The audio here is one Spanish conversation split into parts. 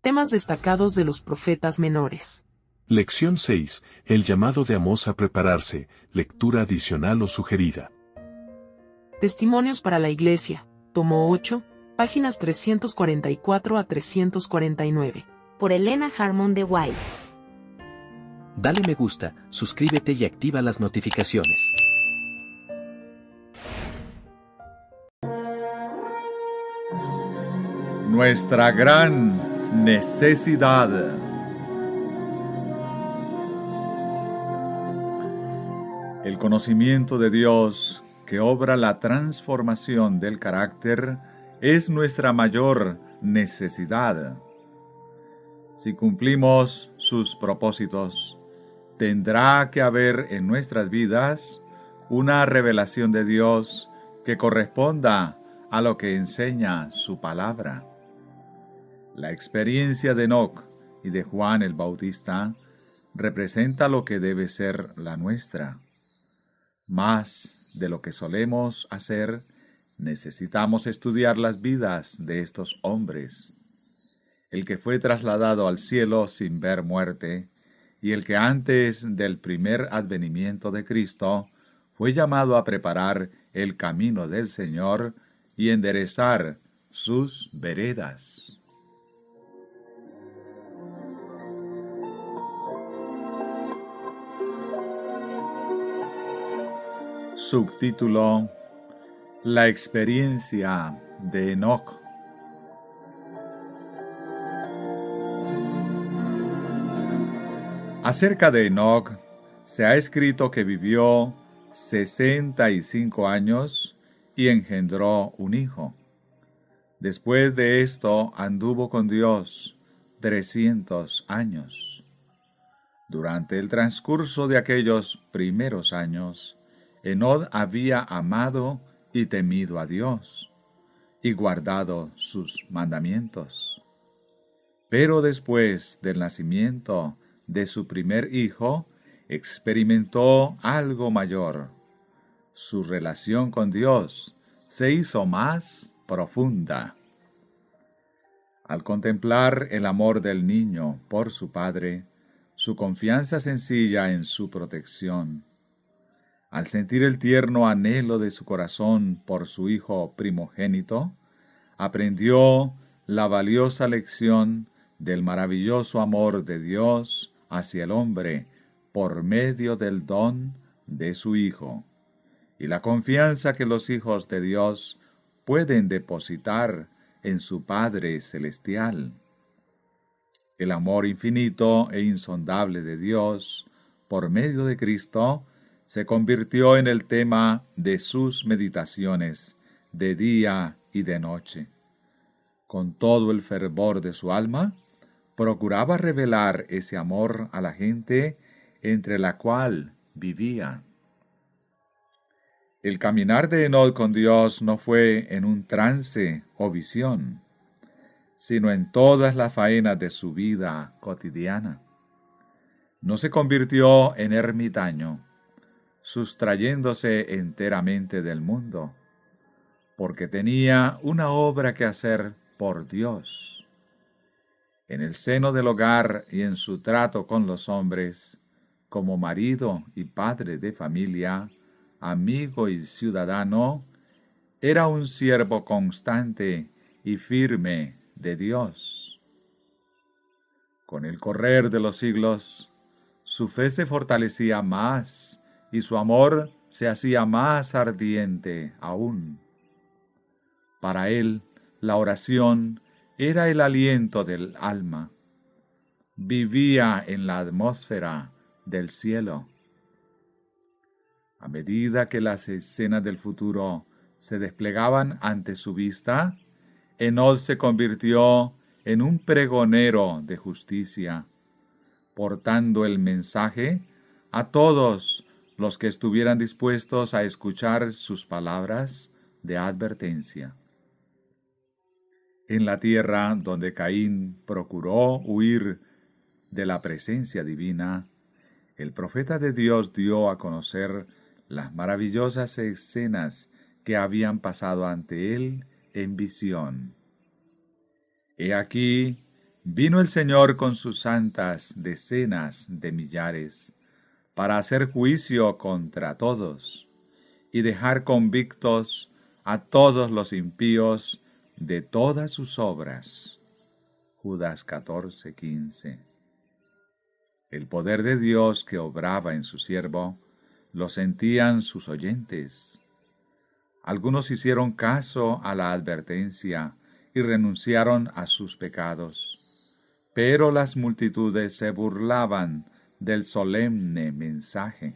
Temas destacados de los profetas menores. Lección 6. El llamado de Amós a prepararse, lectura adicional o sugerida. Testimonios para la Iglesia, tomo 8, páginas 344 a 349. Por Elena Harmon de White. Dale me gusta, suscríbete y activa las notificaciones. Nuestra gran necesidad. El conocimiento de Dios, que obra la transformación del carácter, es nuestra mayor necesidad. Si cumplimos sus propósitos, tendrá que haber en nuestras vidas una revelación de Dios que corresponda a lo que enseña su palabra. La experiencia de Enoc y de Juan el Bautista representa lo que debe ser la nuestra. Más de lo que solemos hacer, necesitamos estudiar las vidas de estos hombres. El que fue trasladado al cielo sin ver muerte, y el que antes del primer advenimiento de Cristo fue llamado a preparar el camino del Señor y enderezar sus veredas. Subtítulo: La experiencia de Enoc. Acerca de Enoc se ha escrito que vivió 65 años y engendró un hijo. Después de esto anduvo con Dios 300 años. Durante el transcurso de aquellos primeros años, Enoc había amado y temido a Dios, y guardado sus mandamientos. Pero después del nacimiento de su primer hijo, experimentó algo mayor. Su relación con Dios se hizo más profunda. Al contemplar el amor del niño por su padre, su confianza sencilla en su protección, al sentir el tierno anhelo de su corazón por su hijo primogénito, aprendió la valiosa lección del maravilloso amor de Dios hacia el hombre por medio del don de su Hijo, y la confianza que los hijos de Dios pueden depositar en su Padre Celestial. El amor infinito e insondable de Dios por medio de Cristo se convirtió en el tema de sus meditaciones de día y de noche. Con todo el fervor de su alma, procuraba revelar ese amor a la gente entre la cual vivía. El caminar de Enoc con Dios no fue en un trance o visión, sino en todas las faenas de su vida cotidiana. No se convirtió en ermitaño, sustrayéndose enteramente del mundo, porque tenía una obra que hacer por Dios. En el seno del hogar y en su trato con los hombres, como marido y padre de familia, amigo y ciudadano, era un siervo constante y firme de Dios. Con el correr de los siglos, su fe se fortalecía más y su amor se hacía más ardiente aún. Para él, la oración era el aliento del alma. Vivía en la atmósfera del cielo. A medida que las escenas del futuro se desplegaban ante su vista, Enoc se convirtió en un pregonero de justicia, portando el mensaje a todos los que estuvieran dispuestos a escuchar sus palabras de advertencia. En la tierra donde Caín procuró huir de la presencia divina, el profeta de Dios dio a conocer las maravillosas escenas que habían pasado ante él en visión. He aquí, Vino el Señor con sus santas decenas de millares para hacer juicio contra todos y dejar convictos a todos los impíos de todas sus obras. Judas 14:15. El poder de Dios que obraba en su siervo lo sentían sus oyentes. Algunos hicieron caso a la advertencia y renunciaron a sus pecados. Pero las multitudes se burlaban del solemne mensaje.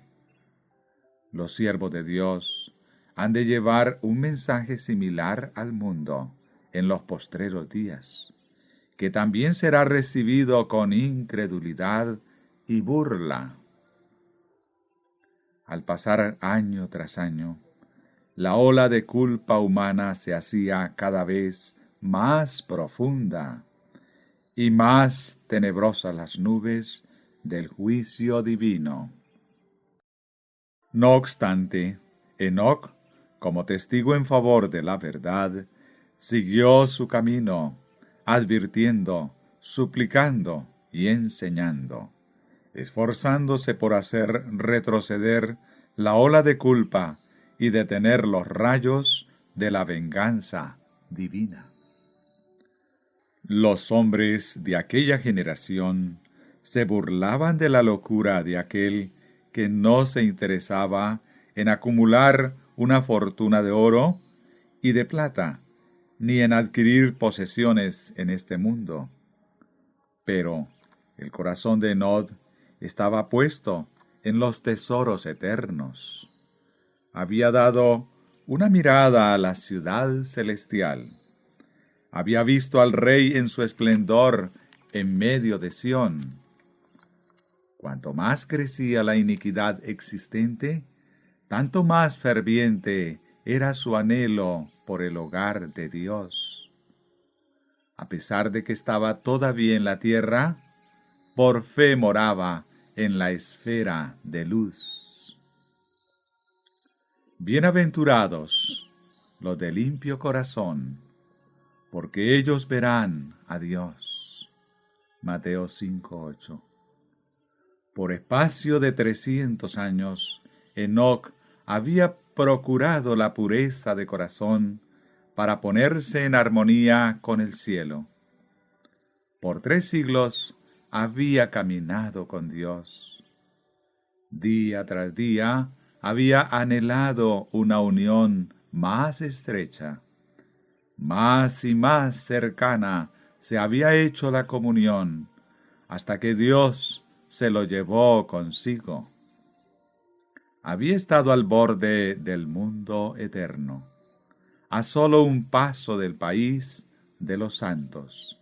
Los siervos de Dios han de llevar un mensaje similar al mundo en los postreros días, que también será recibido con incredulidad y burla. Al pasar año tras año, la ola de culpa humana se hacía cada vez más profunda y más tenebrosas las nubes del juicio divino. No obstante, Enoc, como testigo en favor de la verdad, siguió su camino, advirtiendo, suplicando y enseñando, esforzándose por hacer retroceder la ola de culpa y detener los rayos de la venganza divina. Los hombres de aquella generación se burlaban de la locura de aquel que no se interesaba en acumular una fortuna de oro y de plata, ni en adquirir posesiones en este mundo. Pero el corazón de Enoc estaba puesto en los tesoros eternos. Había dado una mirada a la ciudad celestial. Había visto al Rey en su esplendor en medio de Sión. Cuanto más crecía la iniquidad existente, tanto más ferviente era su anhelo por el hogar de Dios. A pesar de que estaba todavía en la tierra, por fe moraba en la esfera de luz. Bienaventurados los de limpio corazón, porque ellos verán a Dios. Mateo 5:8. Por espacio de 300 años, Enoc había procurado la pureza de corazón para ponerse en armonía con el cielo. Por 3 siglos había caminado con Dios. Día tras día había anhelado una unión más estrecha. Más y más cercana se había hecho la comunión, hasta que Dios se lo llevó consigo. Había estado al borde del mundo eterno, a solo un paso del país de los santos.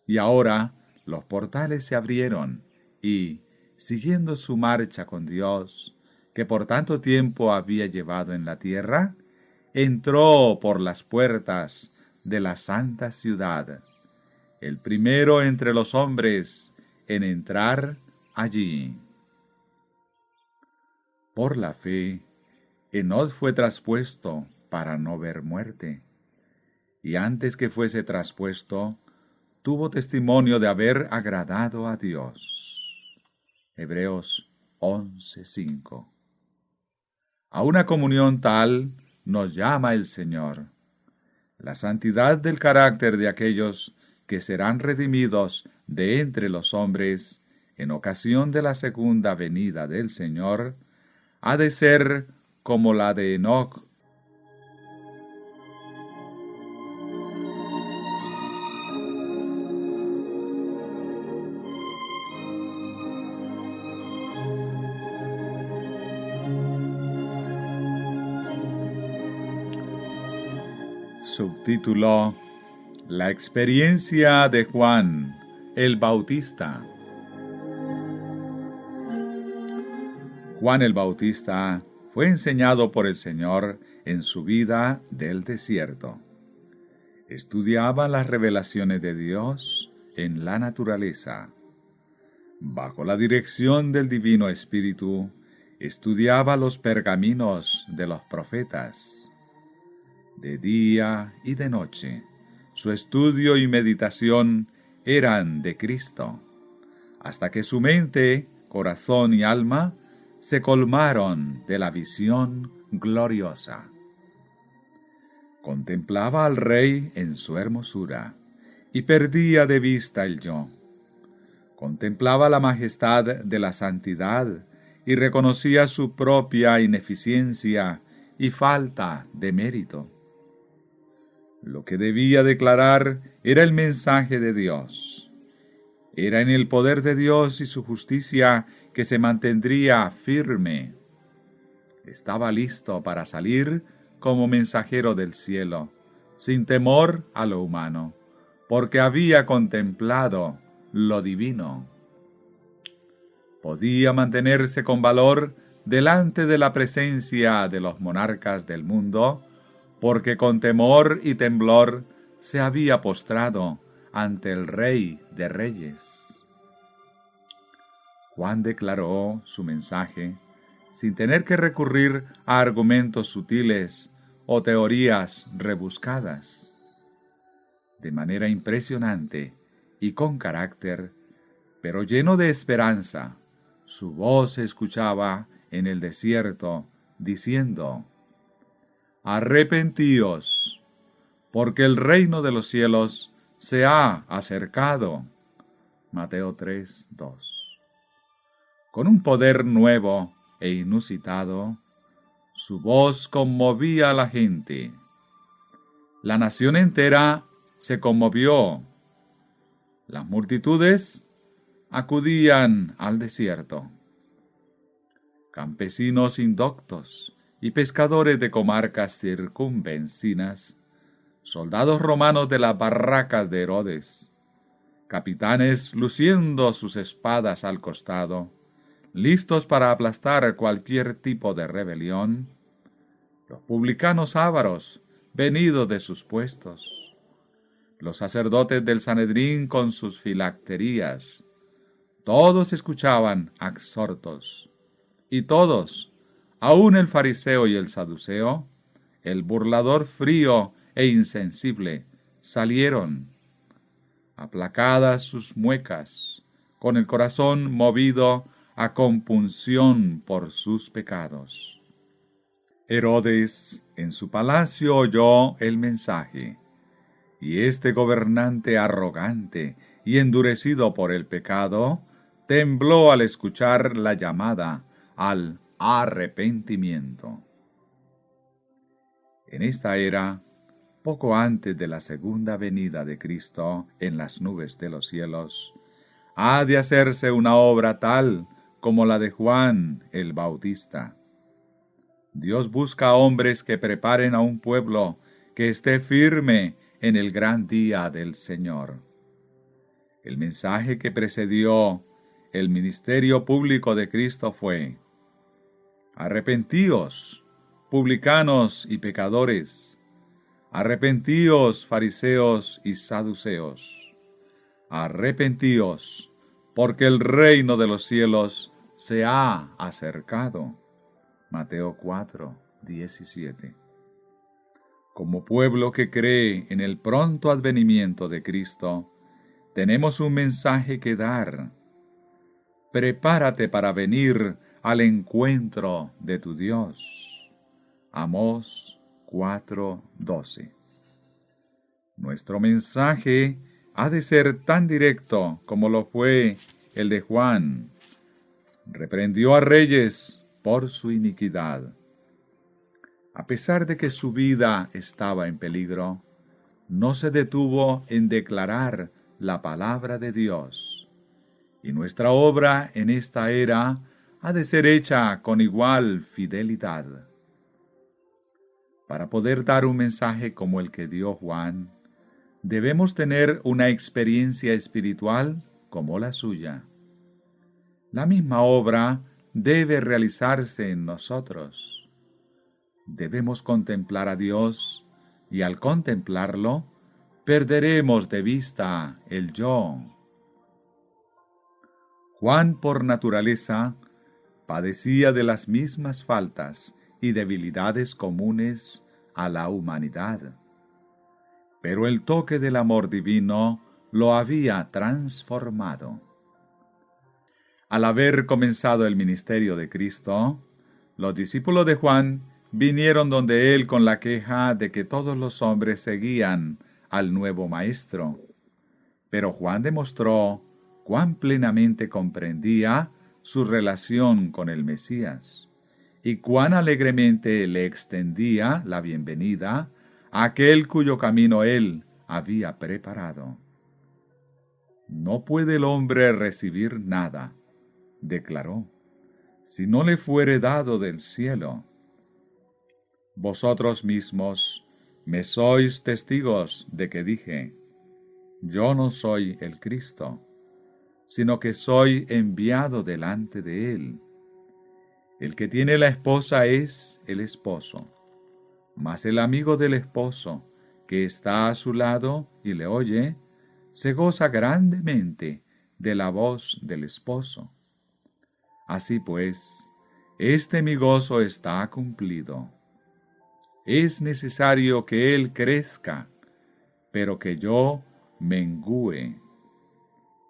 Y ahora los portales se abrieron y, siguiendo su marcha con Dios, que por tanto tiempo había llevado en la tierra, entró por las puertas de la santa ciudad, el primero entre los hombres en entrar allí. Por la fe, Enoc fue traspuesto para no ver muerte, y antes que fuese traspuesto, tuvo testimonio de haber agradado a Dios. Hebreos 11:5. A una comunión tal nos llama el Señor. La santidad del carácter de aquellos que serán redimidos de entre los hombres en ocasión de la segunda venida del Señor ha de ser como la de Enoc. Subtítulo: La experiencia de Juan el Bautista. Juan el Bautista fue enseñado por el Señor en su vida del desierto. Estudiaba las revelaciones de Dios en la naturaleza. Bajo la dirección del Divino Espíritu, estudiaba los pergaminos de los profetas. De día y de noche, su estudio y meditación eran de Cristo, hasta que su mente, corazón y alma se colmaron de la visión gloriosa. Contemplaba al Rey en su hermosura y perdía de vista el yo. Contemplaba la majestad de la santidad y reconocía su propia ineficiencia y falta de mérito. Lo que debía declarar era el mensaje de Dios. Era en el poder de Dios y su justicia que se mantendría firme. Estaba listo para salir como mensajero del cielo, sin temor a lo humano, porque había contemplado lo divino. Podía mantenerse con valor delante de la presencia de los monarcas del mundo, porque con temor y temblor se había postrado ante el Rey de Reyes. Juan declaró su mensaje sin tener que recurrir a argumentos sutiles o teorías rebuscadas. De manera impresionante y con carácter, pero lleno de esperanza, su voz se escuchaba en el desierto, diciendo: «Arrepentíos, porque el reino de los cielos se ha acercado». Mateo 3:2. Con un poder nuevo e inusitado, su voz conmovía a la gente. La nación entera se conmovió. Las multitudes acudían al desierto. Campesinos indoctos y pescadores de comarcas circunvecinas, soldados romanos de las barracas de Herodes, capitanes luciendo sus espadas al costado, listos para aplastar cualquier tipo de rebelión, los publicanos ávaros venidos de sus puestos, los sacerdotes del Sanedrín con sus filacterías, todos escuchaban absortos, y todos, aun el fariseo y el saduceo, el burlador frío e insensible, salieron, aplacadas sus muecas, con el corazón movido a compunción por sus pecados. Herodes en su palacio oyó el mensaje, y este gobernante arrogante y endurecido por el pecado, tembló al escuchar la llamada al arrepentimiento. En esta era, poco antes de la segunda venida de Cristo en las nubes de los cielos, ha de hacerse una obra tal como la de Juan el Bautista. Dios busca hombres que preparen a un pueblo que esté firme en el gran día del Señor. El mensaje que precedió el ministerio público de Cristo fue: arrepentíos, publicanos y pecadores, arrepentíos, fariseos y saduceos, arrepentíos, porque el reino de los cielos se ha acercado. Mateo 4:17. Como pueblo que cree en el pronto advenimiento de Cristo, tenemos un mensaje que dar. Prepárate para venir al encuentro de tu Dios. Amós 4:12. Nuestro mensaje ha de ser tan directo como lo fue el de Juan. Reprendió a reyes por su iniquidad. A pesar de que su vida estaba en peligro, no se detuvo en declarar la palabra de Dios. Y nuestra obra en esta era ha de ser hecha con igual fidelidad. Para poder dar un mensaje como el que dio Juan, debemos tener una experiencia espiritual como la suya. La misma obra debe realizarse en nosotros. Debemos contemplar a Dios y al contemplarlo perderemos de vista el yo. Juan, por naturaleza, padecía de las mismas faltas y debilidades comunes a la humanidad. Pero el toque del amor divino lo había transformado. Al haber comenzado el ministerio de Cristo, los discípulos de Juan vinieron donde él con la queja de que todos los hombres seguían al nuevo maestro. Pero Juan demostró cuán plenamente comprendía su relación con el Mesías y cuán alegremente le extendía la bienvenida a aquel cuyo camino él había preparado. No puede el hombre recibir nada, declaró, si no le fuere dado del cielo. Vosotros mismos me sois testigos de que dije, yo no soy el Cristo, sino que soy enviado delante de él. El que tiene la esposa es el esposo, mas el amigo del esposo, que está a su lado y le oye, se goza grandemente de la voz del esposo. Así pues, este mi gozo está cumplido. Es necesario que él crezca, pero que yo mengüe.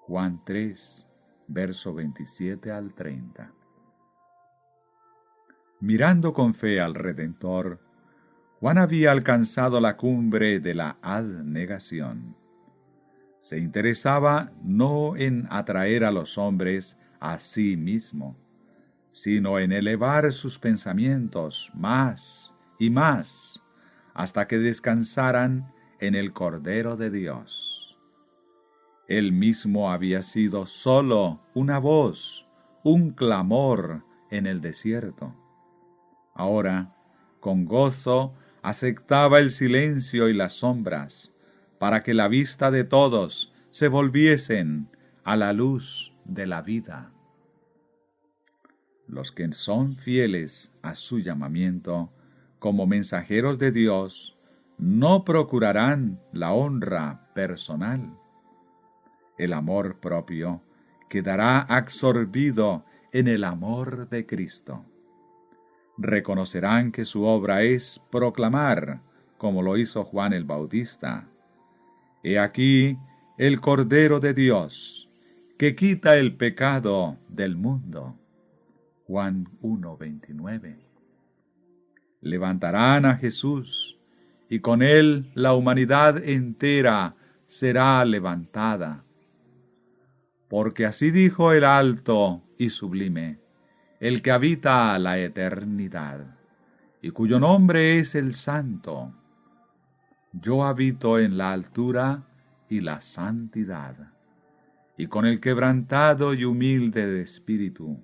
Juan 3, verso 27 al 30. Mirando con fe al Redentor, Juan había alcanzado la cumbre de la abnegación. Se interesaba no en atraer a los hombres a sí mismo, sino en elevar sus pensamientos más y más, hasta que descansaran en el Cordero de Dios. Él mismo había sido solo una voz, un clamor en el desierto. Ahora, con gozo, aceptaba el silencio y las sombras, para que la vista de todos se volviesen a la luz de la vida. Los que son fieles a su llamamiento, como mensajeros de Dios, no procurarán la honra personal. El amor propio quedará absorbido en el amor de Cristo. Reconocerán que su obra es proclamar, como lo hizo Juan el Bautista. He aquí el Cordero de Dios, que quita el pecado del mundo. Juan 1:29. Levantarán a Jesús, y con él la humanidad entera será levantada. Porque así dijo el alto y sublime, el que habita la eternidad, y cuyo nombre es el Santo. Yo habito en la altura y la santidad, y con el quebrantado y humilde de espíritu,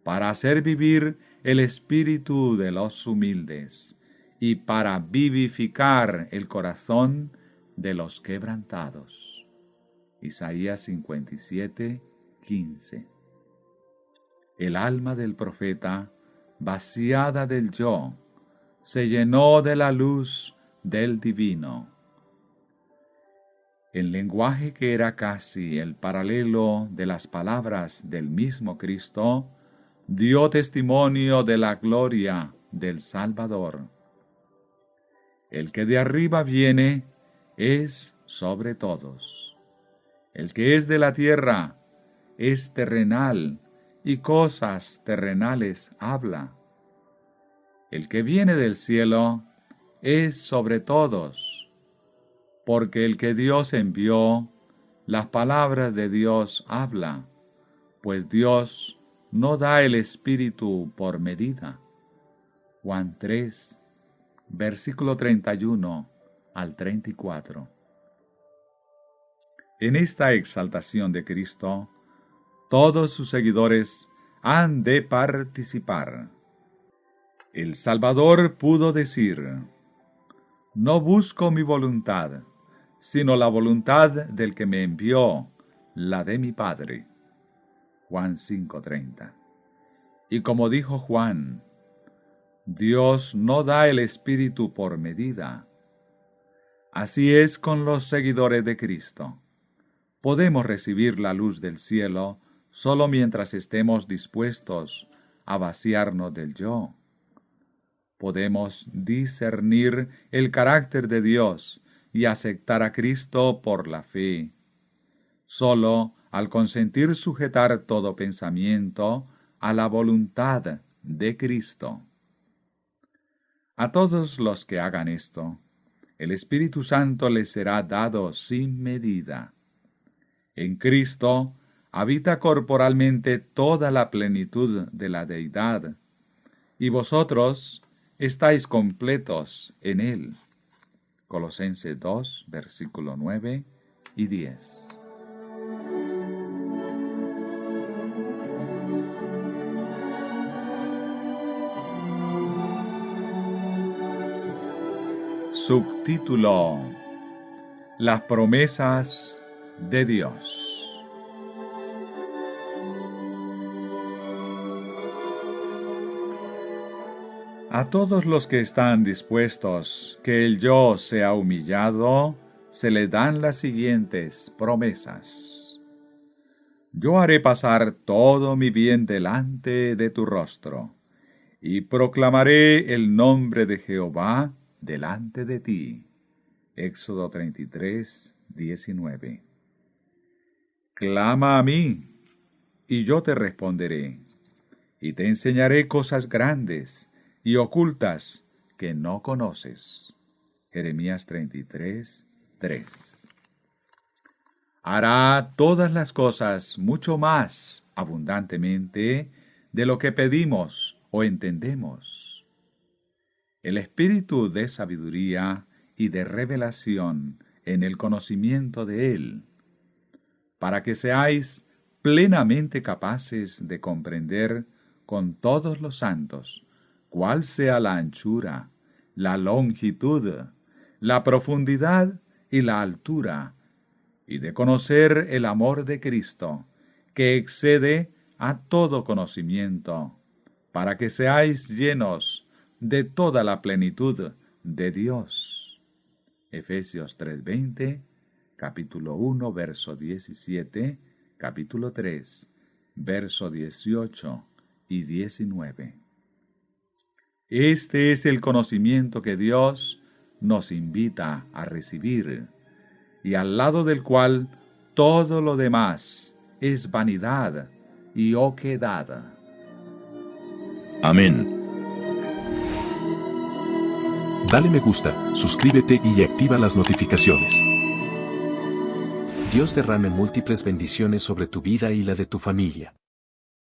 para hacer vivir el espíritu de los humildes, y para vivificar el corazón de los quebrantados. Isaías 57:15. El alma del profeta, vaciada del yo, se llenó de la luz del divino. El lenguaje que era casi el paralelo de las palabras del mismo Cristo, dio testimonio de la gloria del Salvador. El que de arriba viene es sobre todos. El que es de la tierra es terrenal y cosas terrenales habla. El que viene del cielo es sobre todos, porque el que Dios envió, las palabras de Dios habla, pues Dios no da el Espíritu por medida. Juan 3, versículo 31 al 34. En esta exaltación de Cristo, todos sus seguidores han de participar. El Salvador pudo decir, no busco mi voluntad, sino la voluntad del que me envió, la de mi Padre. Juan 5:30. Y como dijo Juan, Dios no da el Espíritu por medida. Así es con los seguidores de Cristo. Podemos recibir la luz del cielo solo mientras estemos dispuestos a vaciarnos del yo. Podemos discernir el carácter de Dios y aceptar a Cristo por la fe. solo al consentir sujetar todo pensamiento a la voluntad de Cristo. A todos los que hagan esto, el Espíritu Santo les será dado sin medida. En Cristo habita corporalmente toda la plenitud de la deidad, y vosotros estáis completos en Él. Colosenses 2, versículo 9 y 10. Subtítulo: Las promesas de Dios. A todos los que están dispuestos que el yo sea humillado, se le dan las siguientes promesas. Yo haré pasar todo mi bien delante de tu rostro, y proclamaré el nombre de Jehová delante de ti. Éxodo 33, 19. Clama a mí, y yo te responderé, y te enseñaré cosas grandes y ocultas que no conoces. Jeremías 33, 3. Hará todas las cosas mucho más abundantemente de lo que pedimos o entendemos. El espíritu de sabiduría y de revelación en el conocimiento de Él, para que seáis plenamente capaces de comprender con todos los santos cuál sea la anchura, la longitud, la profundidad y la altura, y de conocer el amor de Cristo, que excede a todo conocimiento, para que seáis llenos de toda la plenitud de Dios. Efesios 3:20, capítulo 1, verso 17, capítulo 3, verso 18 y 19. Este es el conocimiento que Dios nos invita a recibir, y al lado del cual todo lo demás es vanidad y oquedad. Amén. Dale me gusta, suscríbete y activa las notificaciones. Dios derrame múltiples bendiciones sobre tu vida y la de tu familia.